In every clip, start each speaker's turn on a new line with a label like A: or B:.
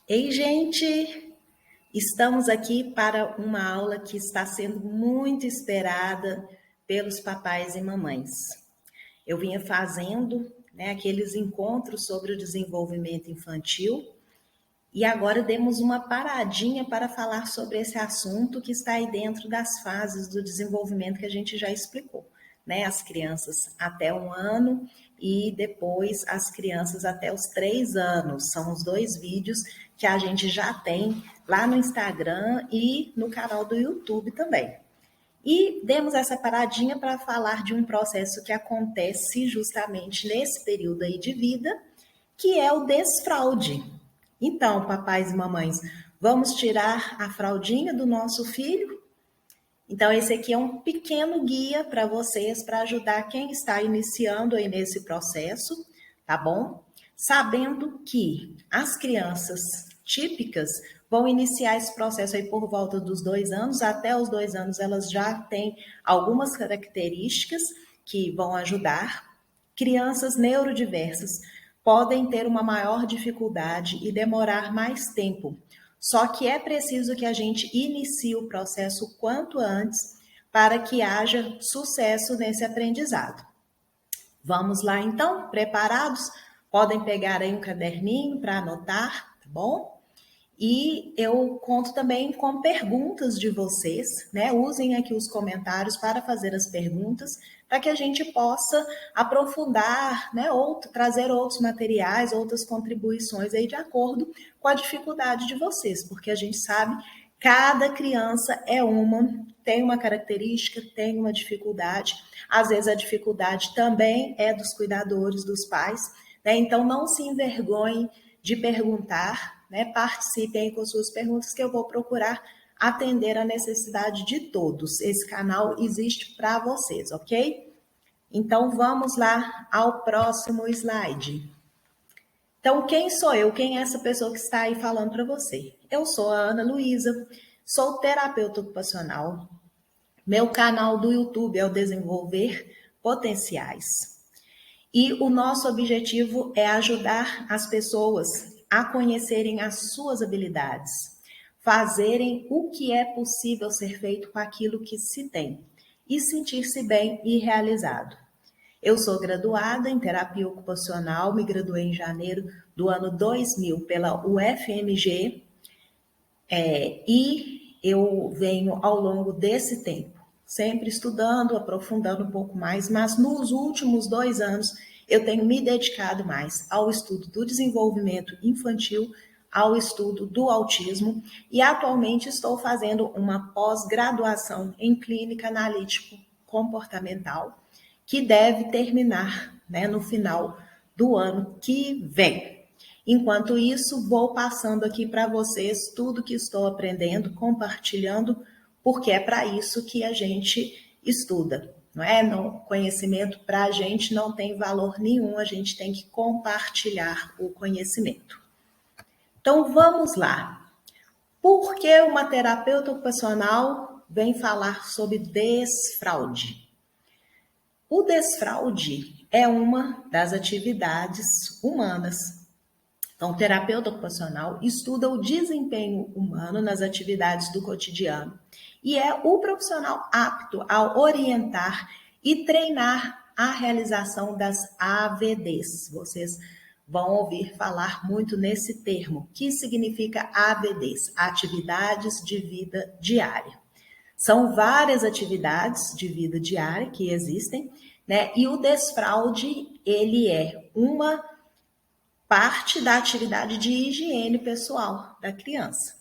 A: Ei, gente! Estamos aqui para uma aula que está sendo muito esperada pelos papais e mamães. Eu vinha fazendo, aqueles encontros sobre o desenvolvimento infantil e agora demos uma paradinha para falar sobre esse assunto que está aí dentro das fases do desenvolvimento que a gente já explicou, né? As crianças até 1 ano e depois as crianças até os 3 anos. São os 2 vídeos que a gente já tem lá no Instagram e no canal do YouTube também. E demos essa paradinha para falar de um processo que acontece justamente nesse período aí de vida, que é o desfraude. Então, papais e mamães, vamos tirar a fraldinha do nosso filho? Então, esse aqui é um pequeno guia para vocês, para ajudar quem está iniciando aí nesse processo, tá bom? Sabendo que as crianças típicas vão iniciar esse processo aí por volta dos 2 anos, até os 2 anos elas já têm algumas características que vão ajudar. Crianças neurodiversas podem ter uma maior dificuldade e demorar mais tempo. Só que é preciso que a gente inicie o processo o quanto antes para que haja sucesso nesse aprendizado. Vamos lá então? Preparados? Podem pegar aí um caderninho para anotar, tá bom? E eu conto também com perguntas de vocês, né? Usem aqui os comentários para fazer as perguntas, para que a gente possa aprofundar, né? Ou trazer outros materiais, outras contribuições aí de acordo com a dificuldade de vocês, porque a gente sabe cada criança tem uma característica, tem uma dificuldade. Às vezes a dificuldade também é dos cuidadores, dos pais, né? Então não se envergonhem de perguntar, né? Participem com suas perguntas que eu vou procurar atender a necessidade de todos. Esse canal existe para vocês, ok? Então vamos lá ao próximo slide. Então, quem sou eu? Quem é essa pessoa que está aí falando para você? Eu sou a Ana Luísa, sou terapeuta ocupacional. Meu canal do YouTube é o Desenvolver Potenciais. E o nosso objetivo é ajudar as pessoas a conhecerem as suas habilidades, fazerem o que é possível ser feito com aquilo que se tem e sentir-se bem e realizado. Eu sou graduada em terapia ocupacional, me graduei em janeiro do ano 2000 pela UFMG, e eu venho ao longo desse tempo sempre estudando, aprofundando um pouco mais, mas nos últimos 2 anos eu tenho me dedicado mais ao estudo do desenvolvimento infantil, ao estudo do autismo e atualmente estou fazendo uma pós-graduação em clínica analítico comportamental que deve terminar, né, no final do ano que vem. Enquanto isso, vou passando aqui para vocês tudo que estou aprendendo, compartilhando, porque é para isso que a gente estuda, não é? No conhecimento para a gente não tem valor nenhum, a gente tem que compartilhar o conhecimento. Então vamos lá. Por que uma terapeuta ocupacional vem falar sobre desfraude? O desfraude é uma das atividades humanas. Então, o terapeuta ocupacional estuda o desempenho humano nas atividades do cotidiano e é o profissional apto a orientar e treinar a realização das AVDs. Vocês vão ouvir falar muito nesse termo, que significa AVDs, atividades de vida diária. São várias atividades de vida diária que existem, né? E o desfraude, ele é uma parte da atividade de higiene pessoal da criança.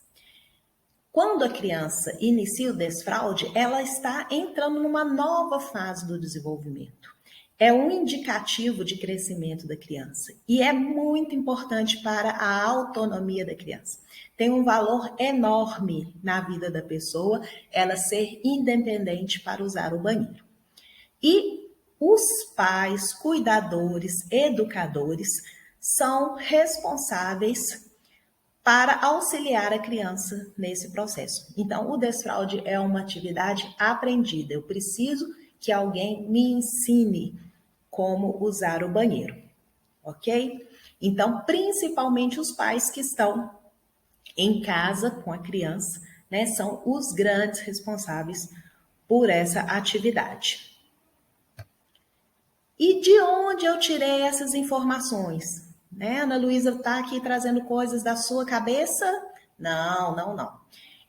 A: Quando a criança inicia o desfraude, ela está entrando numa nova fase do desenvolvimento. É um indicativo de crescimento da criança e é muito importante para a autonomia da criança. Tem um valor enorme na vida da pessoa ela ser independente para usar o banheiro. E os pais, cuidadores, educadores são responsáveis para auxiliar a criança nesse processo. Então, o desfraude é uma atividade aprendida. Eu preciso que alguém me ensine como usar o banheiro, ok? Então, principalmente os pais que estão em casa com a criança, né, são os grandes responsáveis por essa atividade. E de onde eu tirei essas informações? Né? Ana Luísa está aqui trazendo coisas da sua cabeça? Não, não, não.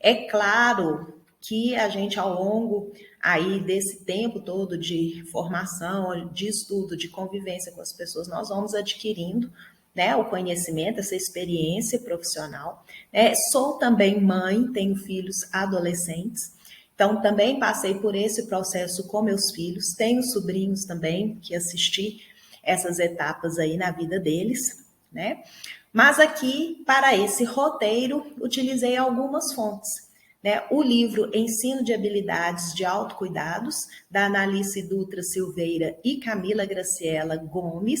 A: É claro que a gente, ao longo aí desse tempo todo de formação, de estudo, de convivência com as pessoas, nós vamos adquirindo, né, o conhecimento, essa experiência profissional. Sou também mãe, tenho filhos adolescentes, então, também passei por esse processo com meus filhos, tenho sobrinhos também que assisti essas etapas aí na vida deles, né? Mas aqui, para esse roteiro, utilizei algumas fontes, né? O livro Ensino de Habilidades de Autocuidados, da Analice Dutra Silveira e Camila Graciela Gomes,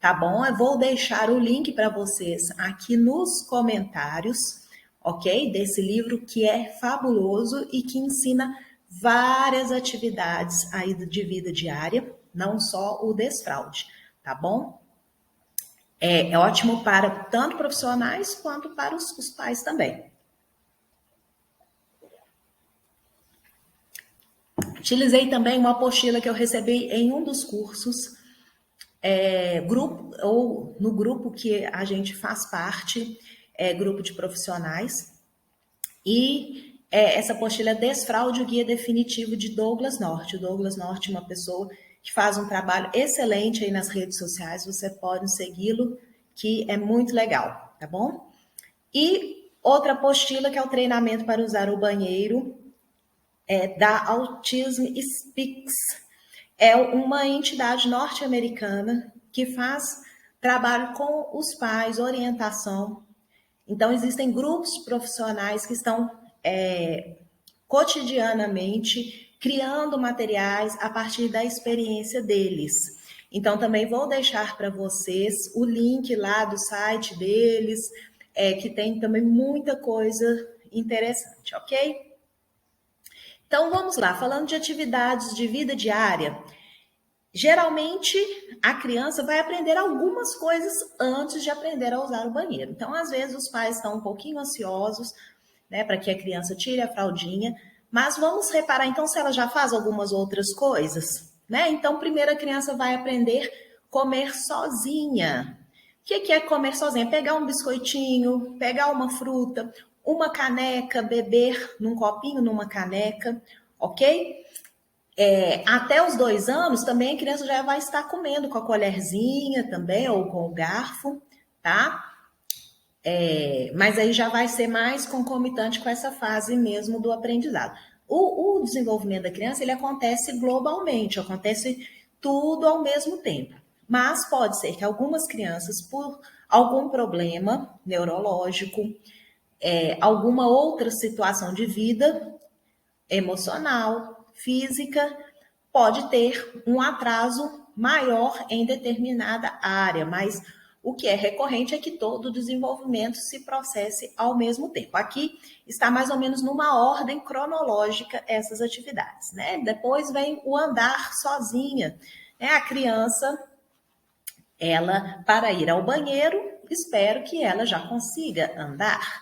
A: tá bom? Eu vou deixar o link para vocês aqui nos comentários, ok? Desse livro que é fabuloso e que ensina várias atividades aí de vida diária, não só o desfraude, tá bom? É ótimo para tanto profissionais quanto para os pais também. Utilizei também uma apostila que eu recebi em um dos cursos, no grupo que a gente faz parte, grupo de profissionais, e essa apostila é Desfraude, o Guia Definitivo de Douglas Norte. O Douglas Norte é uma pessoa que faz um trabalho excelente aí nas redes sociais, você pode segui-lo, que é muito legal, tá bom? E outra apostila que é o Treinamento para Usar o Banheiro, da Autism Speaks. É uma entidade norte-americana que faz trabalho com os pais, orientação. Então, existem grupos profissionais que estão cotidianamente criando materiais a partir da experiência deles. Então, também vou deixar para vocês o link lá do site deles, que tem também muita coisa interessante, ok? Então, vamos lá, falando de atividades de vida diária. Geralmente, a criança vai aprender algumas coisas antes de aprender a usar o banheiro. Então, às vezes, os pais estão um pouquinho ansiosos, né, para que a criança tire a fraldinha, mas vamos reparar, então, se ela já faz algumas outras coisas, né? Então, primeiro a criança vai aprender a comer sozinha. O que é comer sozinha? Pegar um biscoitinho, pegar uma fruta, uma caneca, beber num copinho, numa caneca, ok? Até os 2 anos, também a criança já vai estar comendo com a colherzinha também, ou com o garfo, tá? Mas aí já vai ser mais concomitante com essa fase mesmo do aprendizado. O desenvolvimento da criança, ele acontece globalmente, acontece tudo ao mesmo tempo. Mas pode ser que algumas crianças, por algum problema neurológico, alguma outra situação de vida emocional, física, pode ter um atraso maior em determinada área, mas o que é recorrente é que todo o desenvolvimento se processe ao mesmo tempo. Aqui está mais ou menos numa ordem cronológica essas atividades, né? Depois vem o andar sozinha, né? A criança, ela, para ir ao banheiro, espero que ela já consiga andar,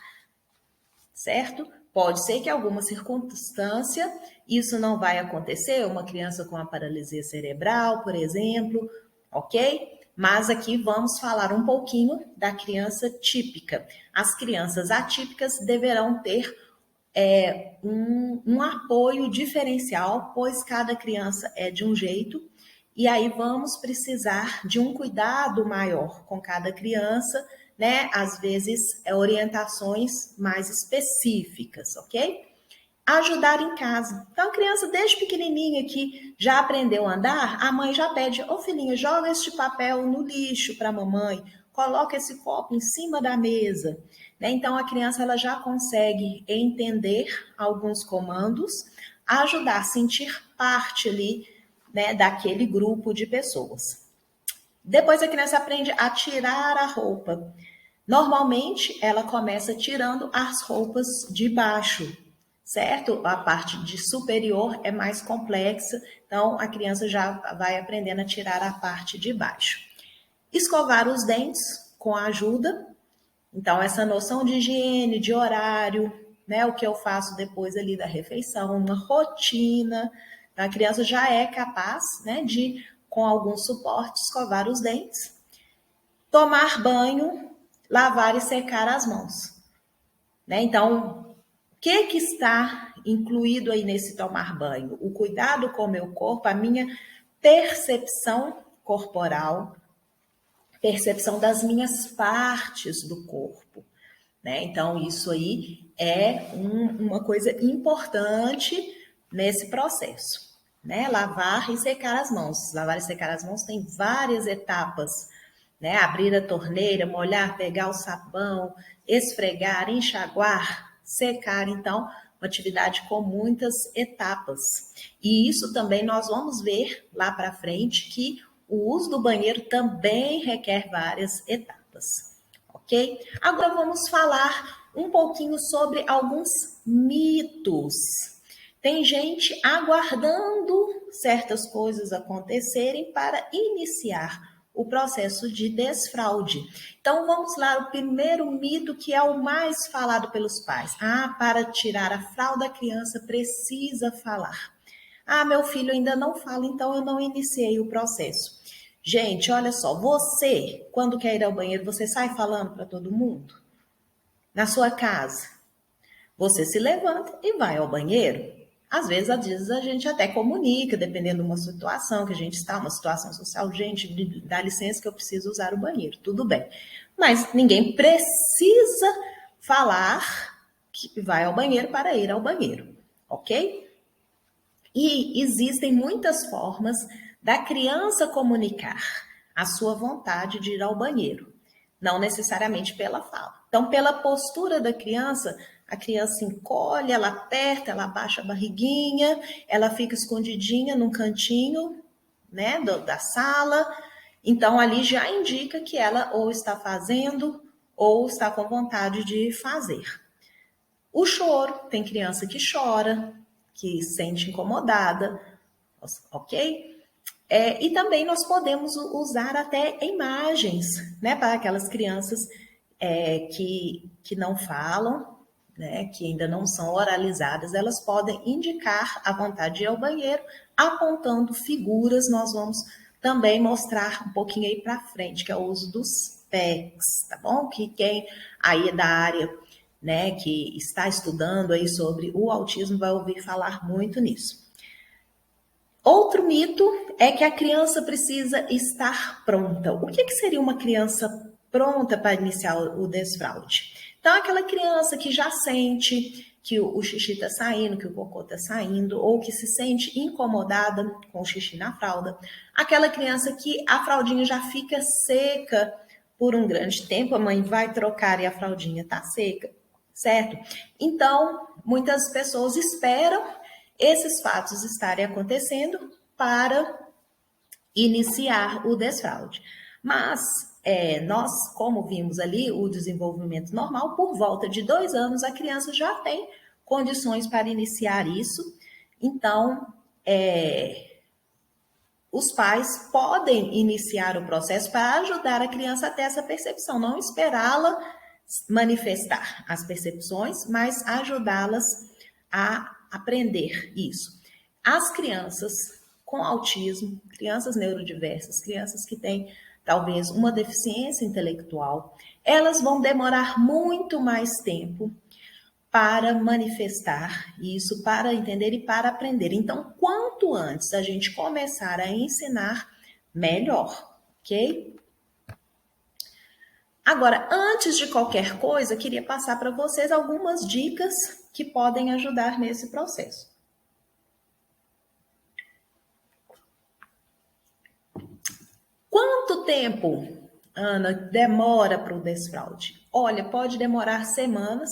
A: certo? Pode ser que em alguma circunstância isso não vai acontecer, uma criança com a paralisia cerebral, por exemplo, ok? Mas aqui vamos falar um pouquinho da criança típica. As crianças atípicas deverão ter um apoio diferencial, pois cada criança é de um jeito, e aí vamos precisar de um cuidado maior com cada criança, né? Às vezes, orientações mais específicas, ok? Ajudar em casa. Então, a criança, desde pequenininha que já aprendeu a andar, a mãe já pede, ô filhinha, joga este papel no lixo para a mamãe, coloca esse copo em cima da mesa. Né? Então, a criança ela já consegue entender alguns comandos, ajudar a sentir parte ali, né, daquele grupo de pessoas. Depois a criança aprende a tirar a roupa. Normalmente, ela começa tirando as roupas de baixo, certo? A parte de superior é mais complexa, então a criança já vai aprendendo a tirar a parte de baixo. Escovar os dentes com a ajuda, Então, essa noção de higiene, de horário, né? O que eu faço depois ali da refeição, uma rotina. Então, a criança já é capaz, né, de, com alguns suportes, escovar os dentes, tomar banho, lavar e secar as mãos, né? Então, o que está incluído aí nesse tomar banho? O cuidado com o meu corpo, a minha percepção corporal, percepção das minhas partes do corpo, né? Então, isso aí é uma coisa importante nesse processo, né? Lavar e secar as mãos. Lavar e secar as mãos tem várias etapas, né? Abrir a torneira, molhar, pegar o sabão, esfregar, enxaguar, secar. Então, uma atividade com muitas etapas. E isso também nós vamos ver lá para frente que o uso do banheiro também requer várias etapas, ok? Agora vamos falar um pouquinho sobre alguns mitos. Tem gente aguardando certas coisas acontecerem para iniciar o processo de desfraude. Então vamos lá, o primeiro mito que é o mais falado pelos pais. Ah, para tirar a fralda a criança precisa falar. Ah, meu filho ainda não fala, então eu não iniciei o processo. Gente, olha só, você, quando quer ir ao banheiro, você sai falando para todo mundo? Na sua casa, você se levanta e vai ao banheiro. Às vezes a gente até comunica, dependendo de uma situação que a gente está, uma situação social, gente, dá licença que eu preciso usar o banheiro, tudo bem. Mas ninguém precisa falar que vai ao banheiro para ir ao banheiro, ok? E existem muitas formas da criança comunicar a sua vontade de ir ao banheiro, não necessariamente pela fala. Então, pela postura da criança, a criança encolhe, ela aperta, ela abaixa a barriguinha, ela fica escondidinha num cantinho, né, da sala. Então, ali já indica que ela ou está fazendo ou está com vontade de fazer. O choro, tem criança que chora, que se sente incomodada, ok? E também nós podemos usar até imagens, né, para aquelas crianças que não falam, né, que ainda não são oralizadas, elas podem indicar a vontade de ir ao banheiro, apontando figuras. Nós vamos também mostrar um pouquinho aí para frente, que é o uso dos PECs, tá bom? Que quem aí é da área, né, que está estudando aí sobre o autismo vai ouvir falar muito nisso. Outro mito é que a criança precisa estar pronta. O que seria uma criança pronta para iniciar o desfraude? Então, aquela criança que já sente que o xixi está saindo, que o cocô está saindo, ou que se sente incomodada com o xixi na fralda. Aquela criança que a fraldinha já fica seca por um grande tempo, a mãe vai trocar e a fraldinha está seca, certo? Então, muitas pessoas esperam esses fatos estarem acontecendo para iniciar o desfraude. Mas nós, como vimos ali, o desenvolvimento normal, por volta de 2 anos, a criança já tem condições para iniciar isso. Então, os pais podem iniciar o processo para ajudar a criança a ter essa percepção, não esperá-la manifestar as percepções, mas ajudá-las a aprender isso. As crianças com autismo, crianças neurodiversas, crianças que têm talvez uma deficiência intelectual, elas vão demorar muito mais tempo para manifestar isso, para entender e para aprender. Então, quanto antes a gente começar a ensinar, melhor, ok? Agora, antes de qualquer coisa, queria passar para vocês algumas dicas que podem ajudar nesse processo. Quanto tempo, Ana, demora para o desfraude? Olha, pode demorar semanas.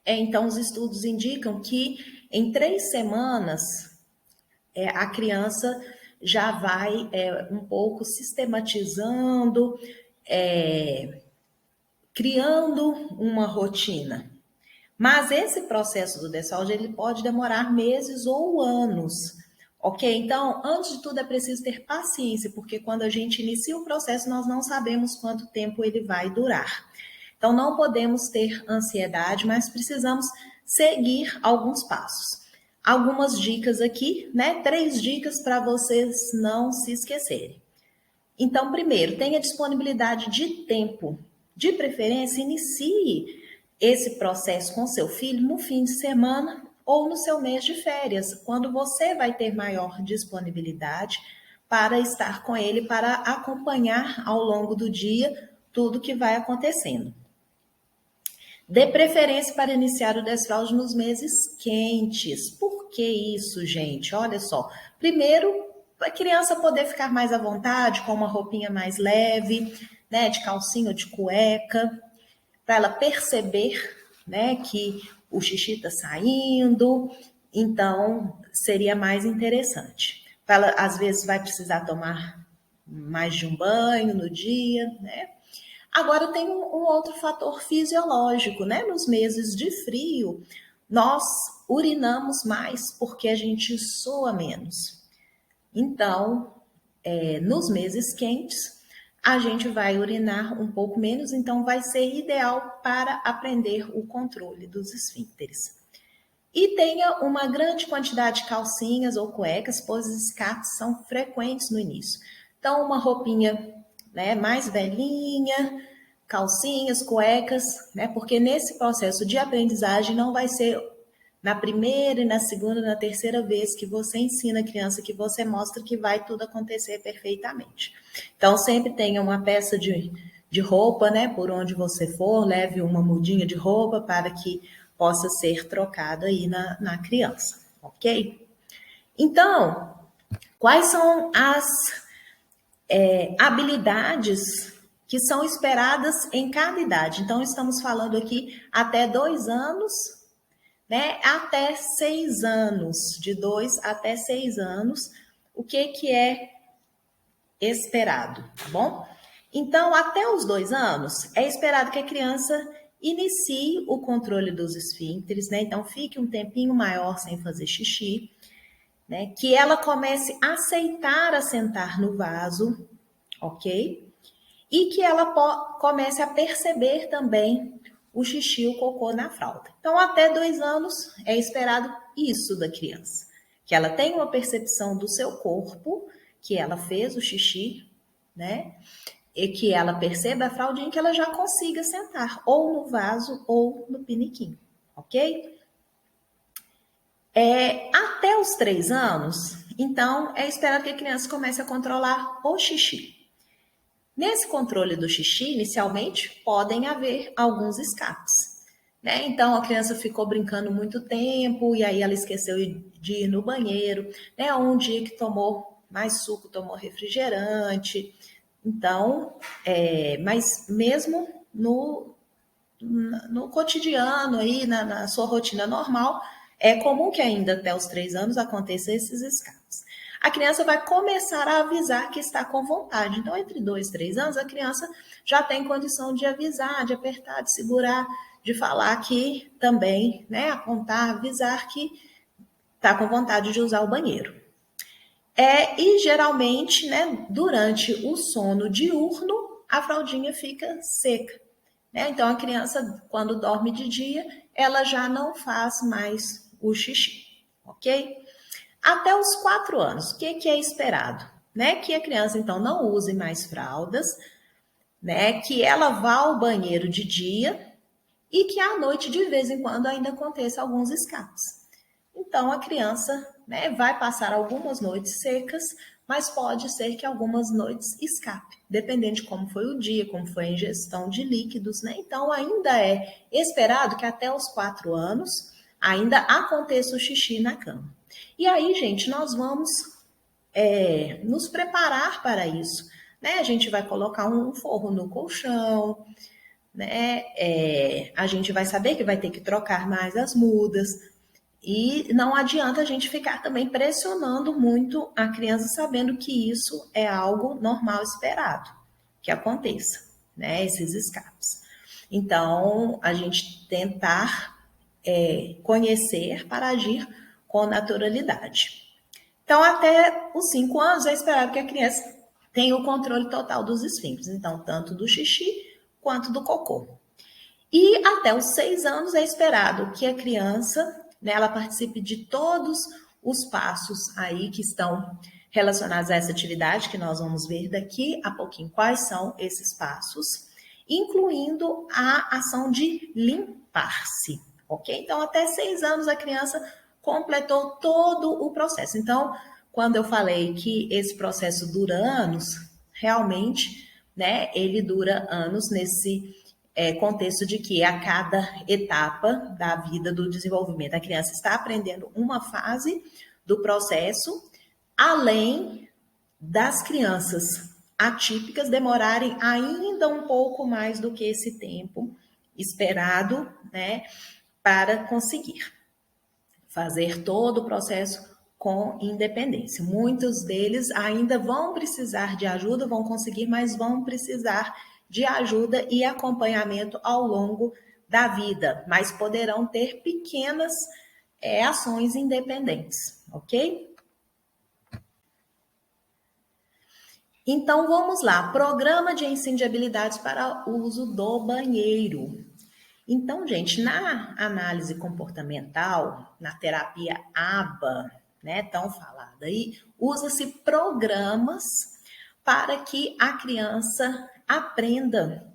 A: Então, os estudos indicam que em 3 semanas a criança já vai um pouco sistematizando, criando uma rotina. Mas esse processo do desfraude, ele pode demorar meses ou anos, ok? Então, antes de tudo, é preciso ter paciência, porque quando a gente inicia o processo, nós não sabemos quanto tempo ele vai durar. Então, não podemos ter ansiedade, mas precisamos seguir alguns passos. Algumas dicas aqui, né? 3 dicas para vocês não se esquecerem. Então, primeiro, tenha disponibilidade de tempo. De preferência, inicie esse processo com seu filho no fim de semana ou no seu mês de férias, quando você vai ter maior disponibilidade para estar com ele, para acompanhar ao longo do dia tudo que vai acontecendo. Dê preferência para iniciar o desfraude nos meses quentes. Por que isso, gente? Olha só. Primeiro, para a criança poder ficar mais à vontade, com uma roupinha mais leve, né, de calcinha ou de cueca, para ela perceber, né, que o xixi está saindo, então seria mais interessante. Ela, às vezes, vai precisar tomar mais de um banho no dia, né? Agora tem um outro fator fisiológico, né? Nos meses de frio, nós urinamos mais porque a gente sua menos. Então, nos meses quentes, a gente vai urinar um pouco menos, então vai ser ideal para aprender o controle dos esfíncteres. E tenha uma grande quantidade de calcinhas ou cuecas, pois os escapes são frequentes no início. Então, uma roupinha, né, mais velhinha, calcinhas, cuecas, né, porque nesse processo de aprendizagem não vai ser na primeira e na segunda, na terceira vez que você ensina a criança, que você mostra que vai tudo acontecer perfeitamente. Então, sempre tenha uma peça de roupa, né, por onde você for, leve uma mudinha de roupa para que possa ser trocado aí na criança, ok? Então, quais são as habilidades que são esperadas em cada idade? Então, estamos falando aqui até 2 anos, né? Até 6 anos, de 2 até 6 anos, o que é esperado, tá bom? Então, até os 2 anos, é esperado que a criança inicie o controle dos esfíncteres, né? Então, fique um tempinho maior sem fazer xixi, né? Que ela comece a aceitar assentar no vaso, ok? E que ela comece a perceber também o xixi e o cocô na fralda. Então, até 2 anos é esperado isso da criança, que ela tenha uma percepção do seu corpo, que ela fez o xixi, né? E que ela perceba a fraldinha, que ela já consiga sentar ou no vaso ou no piniquinho, ok? Até os 3 anos, então, é esperado que a criança comece a controlar o xixi. Nesse controle do xixi, inicialmente, podem haver alguns escapes, né? Então, a criança ficou brincando muito tempo e aí ela esqueceu de ir no banheiro, né? Um dia que tomou mais suco, tomou refrigerante. Então, mas mesmo no cotidiano, aí, na sua rotina normal, é comum que ainda até os 3 anos aconteçam esses escapes. A criança vai começar a avisar que está com vontade. Então, entre 2 e 3 anos, a criança já tem condição de avisar, de apertar, de segurar, de falar que também, né, apontar, avisar que está com vontade de usar o banheiro. E geralmente, né, durante o sono diurno, a fraldinha fica seca, né? Então, a criança, quando dorme de dia, ela já não faz mais o xixi, ok? Até os 4 anos, o que é esperado? Né? Que a criança, então, não use mais fraldas, né? Que ela vá ao banheiro de dia e que à noite, de vez em quando, ainda aconteça alguns escapes. Então, a criança, né, vai passar algumas noites secas, mas pode ser que algumas noites escape, dependendo de como foi o dia, como foi a ingestão de líquidos, né? Então, ainda é esperado que até os 4 anos ainda aconteça o xixi na cama. E aí, gente, nós vamos nos preparar para isso, né? A gente vai colocar um forro no colchão, né? A gente vai saber que vai ter que trocar mais as mudas, e não adianta a gente ficar também pressionando muito a criança, sabendo que isso é algo normal, esperado que aconteça, né? Esses escapes. Então, a gente tentar conhecer para agir com naturalidade. Então, até os 5 anos é esperado que a criança tenha o controle total dos esfíncteres, então, tanto do xixi quanto do cocô. E até os 6 anos é esperado que a criança, né, ela participe de todos os passos aí que estão relacionados a essa atividade, que nós vamos ver daqui a pouquinho quais são esses passos, incluindo a ação de limpar-se, ok? Então, até 6 anos a criança completou todo o processo. Então, quando eu falei que esse processo dura anos, realmente, né, ele dura anos nesse contexto de que a cada etapa da vida do desenvolvimento, a criança está aprendendo uma fase do processo, além das crianças atípicas demorarem ainda um pouco mais do que esse tempo esperado, né, para conseguir fazer todo o processo com independência. Muitos deles ainda vão precisar de ajuda, vão conseguir, mas vão precisar de ajuda e acompanhamento ao longo da vida, mas poderão ter pequenas ações independentes, ok? Então vamos lá, programa de ensino de habilidades para o uso do banheiro. Então, gente, na análise comportamental, na terapia ABA, né, tão falada aí, usa-se programas para que a criança aprenda,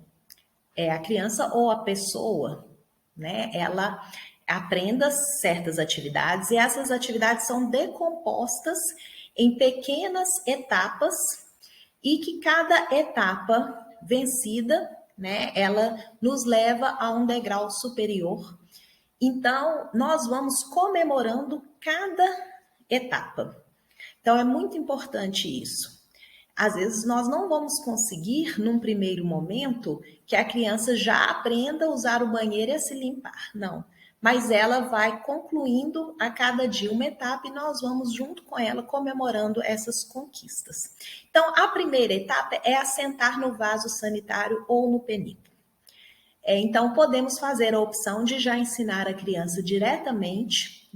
A: a criança ou a pessoa, né, ela aprenda certas atividades e essas atividades são decompostas em pequenas etapas e que cada etapa vencida, né, ela nos leva a um degrau superior. Então, nós vamos comemorando cada etapa. Então, é muito importante isso. Às vezes, nós não vamos conseguir, num primeiro momento, que a criança já aprenda a usar o banheiro e a se limpar. Não. Mas ela vai concluindo a cada dia uma etapa e nós vamos junto com ela comemorando essas conquistas. Então, a primeira etapa é assentar no vaso sanitário ou no penico. Então, podemos fazer a opção de já ensinar a criança diretamente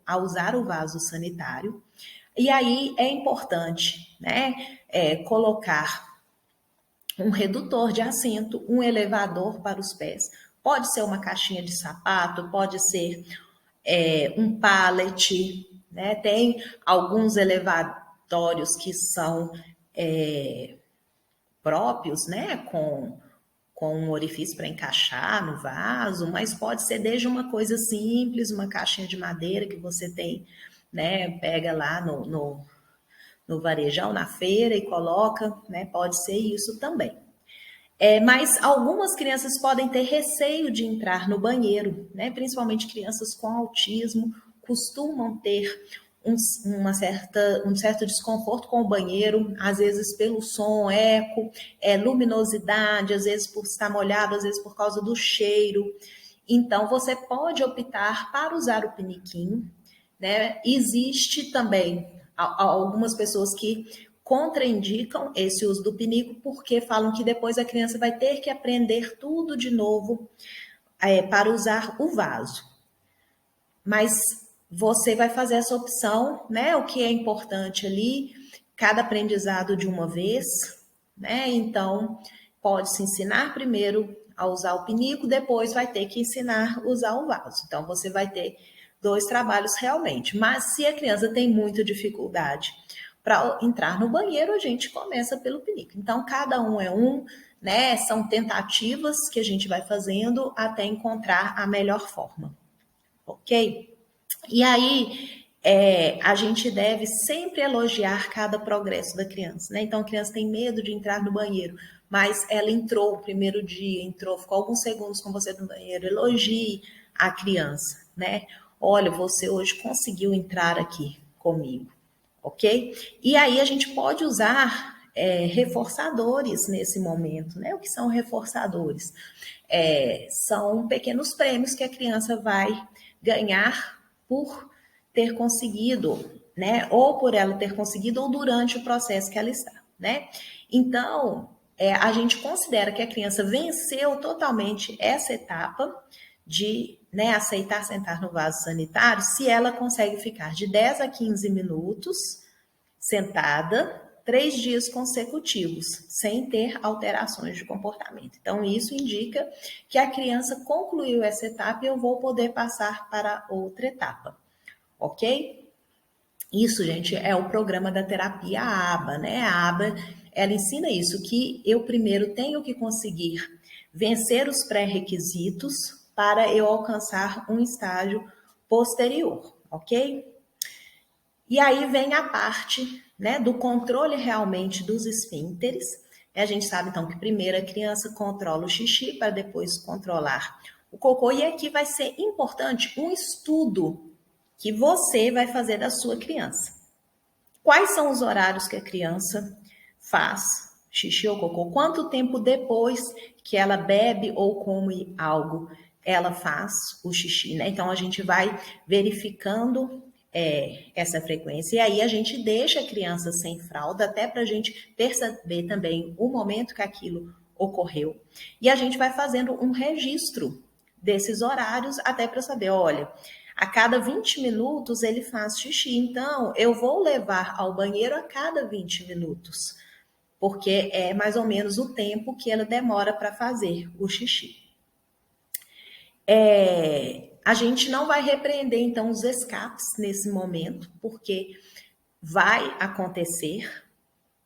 A: a usar o vaso sanitário. E aí é importante, né, colocar um redutor de assento, um elevador para os pés. Pode ser uma caixinha de sapato, pode ser um pallet, né? Tem alguns elevatórios que são próprios, né, com um orifício para encaixar no vaso, mas pode ser desde uma coisa simples, uma caixinha de madeira que você tem, né, pega lá no varejão, na feira e coloca, né, pode ser isso também. Mas algumas crianças podem ter receio de entrar no banheiro, né, principalmente crianças com autismo, costumam ter um certo desconforto com o banheiro, às vezes pelo som, eco, luminosidade, às vezes por estar molhado, às vezes por causa do cheiro. Então, você pode optar para usar o piniquinho, né? Existe também algumas pessoas que contraindicam esse uso do pinico porque falam que depois a criança vai ter que aprender tudo de novo para usar o vaso. Mas você vai fazer essa opção, né? O que é importante ali, cada aprendizado de uma vez, né? Então, pode-se ensinar primeiro a usar o pinico, depois vai ter que ensinar a usar o vaso. Então, você vai ter 2 trabalhos realmente. Mas se a criança tem muita dificuldade para entrar no banheiro, a gente começa pelo pinico. Então, cada um é um, né? São tentativas que a gente vai fazendo até encontrar a melhor forma. Ok? E aí, a gente deve sempre elogiar cada progresso da criança, né? Então, a criança tem medo de entrar no banheiro, mas ela entrou o primeiro dia, ficou alguns segundos com você no banheiro, elogie a criança, né? Olha, você hoje conseguiu entrar aqui comigo, ok? E aí, a gente pode usar reforçadores nesse momento, né? O que são reforçadores? São pequenos prêmios que a criança vai ganhar por ter conseguido, né? Ou por ela ter conseguido, ou durante o processo que ela está, né? Então, a gente considera que a criança venceu totalmente essa etapa de, né, aceitar sentar no vaso sanitário se ela consegue ficar de 10 a 15 minutos sentada, 3 dias consecutivos, sem ter alterações de comportamento. Então, isso indica que a criança concluiu essa etapa e eu vou poder passar para outra etapa, ok? Isso, gente, é o programa da terapia ABA, né? A ABA, ela ensina isso, que eu primeiro tenho que conseguir vencer os pré-requisitos para eu alcançar um estágio posterior, ok? E aí vem a parte, né, do controle realmente dos esfínteres. A gente sabe, então, que primeiro a criança controla o xixi para depois controlar o cocô. E aqui vai ser importante um estudo que você vai fazer da sua criança. Quais são os horários que a criança faz xixi ou cocô? Quanto tempo depois que ela bebe ou come algo, ela faz o xixi, né? Então, a gente vai verificando essa frequência. E aí, a gente deixa a criança sem fralda, até para a gente perceber também o momento que aquilo ocorreu. E a gente vai fazendo um registro desses horários, até para saber, olha, a cada 20 minutos ele faz xixi, então eu vou levar ao banheiro a cada 20 minutos, porque é mais ou menos o tempo que ela demora para fazer o xixi. A gente não vai repreender, então, os escapes nesse momento, porque vai acontecer,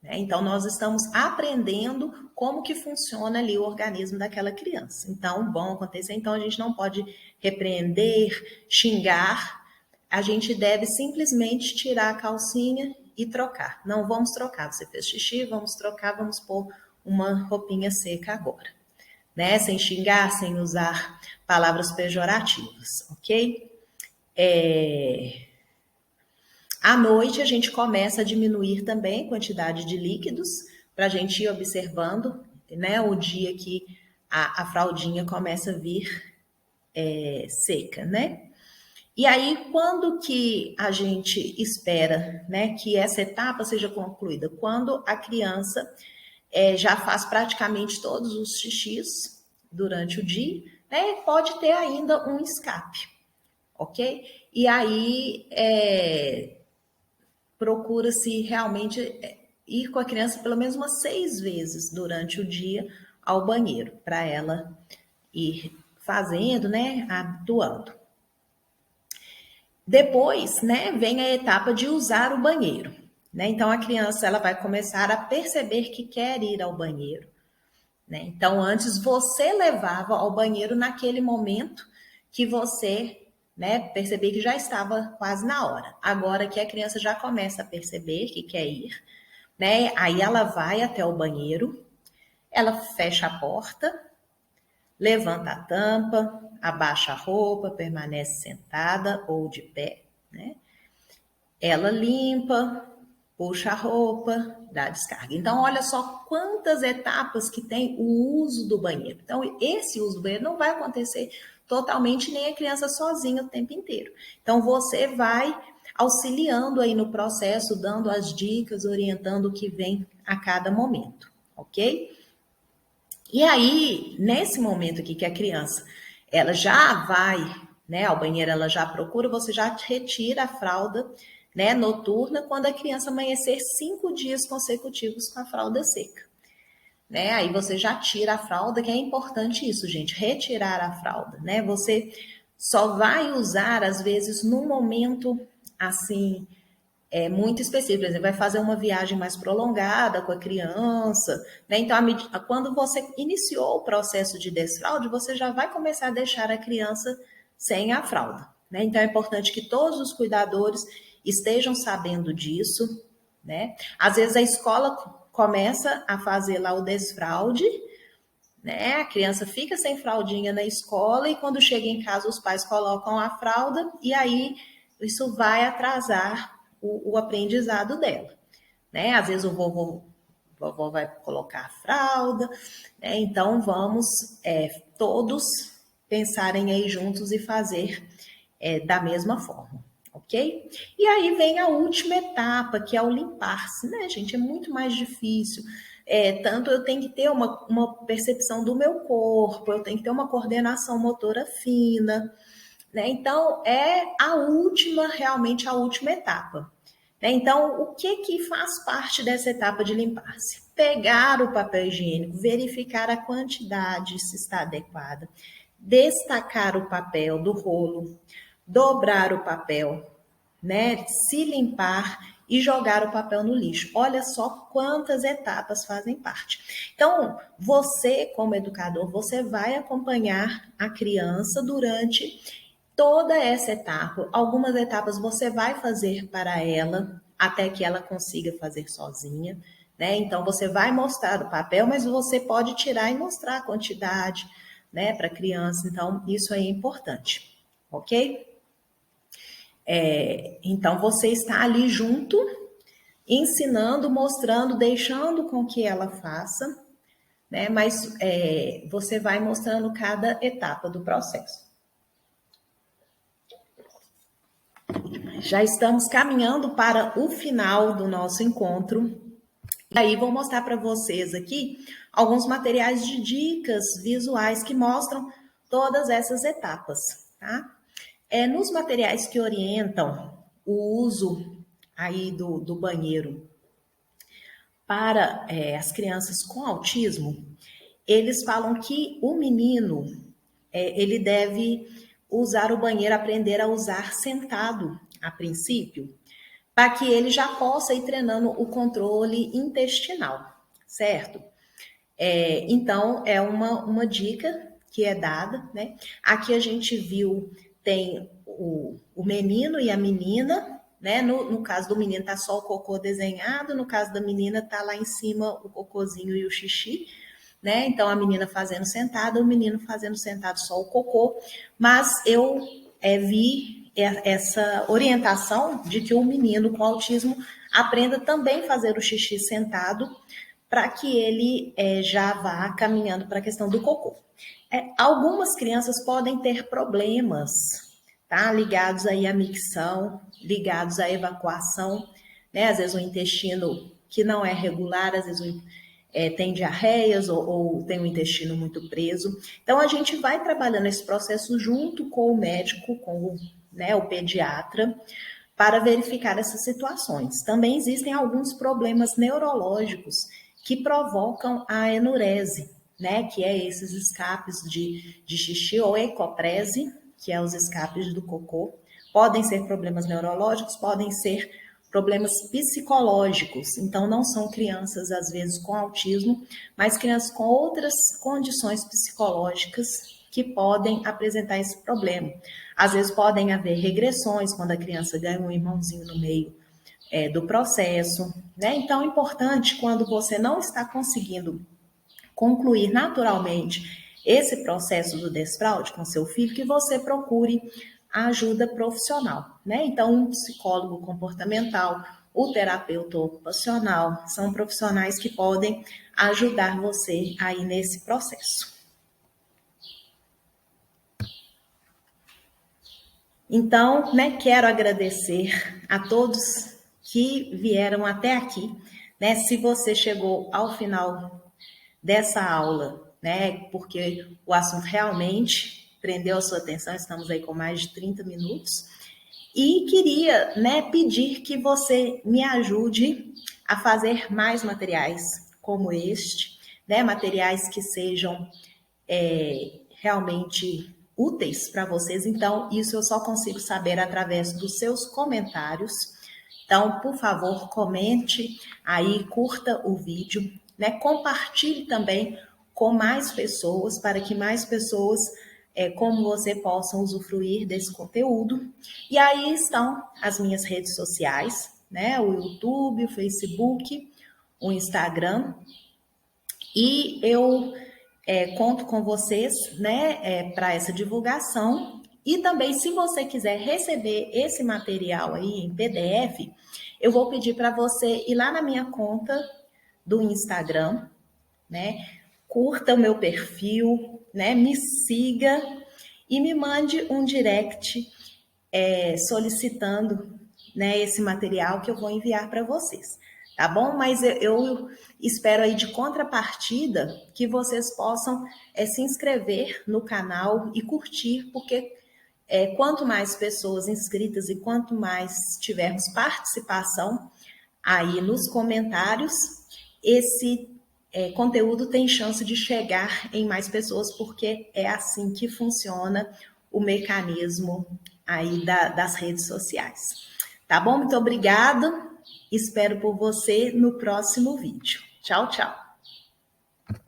A: né? Então, nós estamos aprendendo como que funciona ali o organismo daquela criança. Então, vão acontecer, então a gente não pode repreender, xingar, a gente deve simplesmente tirar a calcinha e trocar. Não vamos trocar, você fez xixi, vamos trocar, vamos pôr uma roupinha seca agora, né? Sem xingar, sem usar palavras pejorativas, ok? À noite, a gente começa a diminuir também a quantidade de líquidos para a gente ir observando, né, o dia que a fraldinha começa a vir seca, né? E aí, quando que a gente espera, né, que essa etapa seja concluída? Quando a criança já faz praticamente todos os xixis durante o dia, né? Pode ter ainda um escape, ok? E aí, procura-se realmente ir com a criança pelo menos umas 6 vezes durante o dia ao banheiro, para ela ir fazendo, né, habituando. Depois, né, vem a etapa de usar o banheiro, né? Então a criança ela vai começar a perceber que quer ir ao banheiro, né? Então antes você levava ao banheiro naquele momento que você, né, perceber que já estava quase na hora. Agora que a criança já começa a perceber que quer ir, né? Aí ela vai até o banheiro, ela fecha a porta, levanta a tampa, abaixa a roupa, permanece sentada ou de pé, né? Ela limpa, puxa a roupa, dá descarga. Então, olha só quantas etapas que tem o uso do banheiro. Então, esse uso do banheiro não vai acontecer totalmente nem a criança sozinha o tempo inteiro. Então, você vai auxiliando aí no processo, dando as dicas, orientando o que vem a cada momento, ok? E aí, nesse momento aqui que a criança, ela já vai, né, ao banheiro, ela já procura, você já retira a fralda, né, noturna, quando a criança amanhecer 5 dias consecutivos com a fralda seca, né? Aí você já tira a fralda, que é importante isso, gente, retirar a fralda, né? Você só vai usar, às vezes, num momento, assim, muito específico, por exemplo, vai fazer uma viagem mais prolongada com a criança, né? Então, quando você iniciou o processo de desfraude, você já vai começar a deixar a criança sem a fralda, né? Então, é importante que todos os cuidadores estejam sabendo disso, né? Às vezes a escola começa a fazer lá o desfraude, né? A criança fica sem fraldinha na escola e quando chega em casa os pais colocam a fralda e aí isso vai atrasar o aprendizado dela, né? Às vezes o vovó vai colocar a fralda, né? Então vamos todos pensarem aí juntos e fazer da mesma forma, ok? E aí vem a última etapa, que é o limpar-se, né, gente? É muito mais difícil. Tanto eu tenho que ter uma percepção do meu corpo, eu tenho que ter uma coordenação motora fina, né? Então, realmente a última etapa. né? Então, o que faz parte dessa etapa de limpar-se? Pegar o papel higiênico, verificar a quantidade, se está adequada, destacar o papel do rolo, dobrar o papel, né? Se limpar e jogar o papel no lixo. Olha só quantas etapas fazem parte. Então, você, como educador, você vai acompanhar a criança durante toda essa etapa. Algumas etapas você vai fazer para ela, até que ela consiga fazer sozinha, né? Então, você vai mostrar o papel, mas você pode tirar e mostrar a quantidade, né, para a criança. Então, isso aí é importante, ok? Então, você está ali junto, ensinando, mostrando, deixando com que ela faça, né? Mas você vai mostrando cada etapa do processo. Já estamos caminhando para o final do nosso encontro. E aí, vou mostrar para vocês aqui alguns materiais de dicas visuais que mostram todas essas etapas, tá? Nos materiais que orientam o uso aí do banheiro para as crianças com autismo, eles falam que o menino, ele deve usar o banheiro, aprender a usar sentado, a princípio, para que ele já possa ir treinando o controle intestinal, certo? Então, é uma dica que é dada, né? Aqui a gente viu, tem o menino e a menina, né? No caso do menino tá só o cocô desenhado, no caso da menina tá lá em cima o cocôzinho e o xixi, né? Então, a menina fazendo sentada, o menino fazendo sentado só o cocô, mas eu vi essa orientação de que o menino com autismo aprenda também a fazer o xixi sentado, para que ele já vá caminhando para a questão do cocô. Algumas crianças podem ter problemas, tá? Ligados aí à micção, ligados à evacuação, né? Às vezes o intestino que não é regular, às vezes tem diarreias ou tem o intestino muito preso. Então, a gente vai trabalhando esse processo junto com o médico, com o pediatra, para verificar essas situações. Também existem alguns problemas neurológicos que provocam a enurese, né? Que é esses escapes de xixi, ou ecoprese, que é os escapes do cocô. Podem ser problemas neurológicos, podem ser problemas psicológicos. Então, não são crianças, às vezes, com autismo, mas crianças com outras condições psicológicas que podem apresentar esse problema. Às vezes, podem haver regressões, quando a criança ganha um irmãozinho no meio do processo, né? Então, é importante, quando você não está conseguindo concluir naturalmente esse processo do desfraude com seu filho, que você procure ajuda profissional, né? Então, um psicólogo comportamental, o terapeuta ocupacional, são profissionais que podem ajudar você aí nesse processo. Então, né, quero agradecer a todos que vieram até aqui, né? Se você chegou ao final dessa aula, né, porque o assunto realmente prendeu a sua atenção, estamos aí com mais de 30 minutos, e queria, né, pedir que você me ajude a fazer mais materiais como este, né, materiais que sejam realmente úteis para vocês. Então, isso eu só consigo saber através dos seus comentários. Então, por favor, comente aí, curta o vídeo, né? Compartilhe também com mais pessoas, para que mais pessoas como você possam usufruir desse conteúdo. E aí estão as minhas redes sociais, né? O YouTube, o Facebook, o Instagram. E eu conto com vocês, né, para essa divulgação. E também, se você quiser receber esse material aí em PDF, eu vou pedir para você ir lá na minha conta do Instagram, né? Curta o meu perfil, né? Me siga e me mande um direct solicitando, né, esse material que eu vou enviar para vocês, tá bom? Mas eu espero aí de contrapartida que vocês possam se inscrever no canal e curtir, porque quanto mais pessoas inscritas e quanto mais tivermos participação aí nos comentários, esse conteúdo tem chance de chegar em mais pessoas, porque é assim que funciona o mecanismo aí das redes sociais. Tá bom? Muito obrigada. Espero por você no próximo vídeo. Tchau, tchau.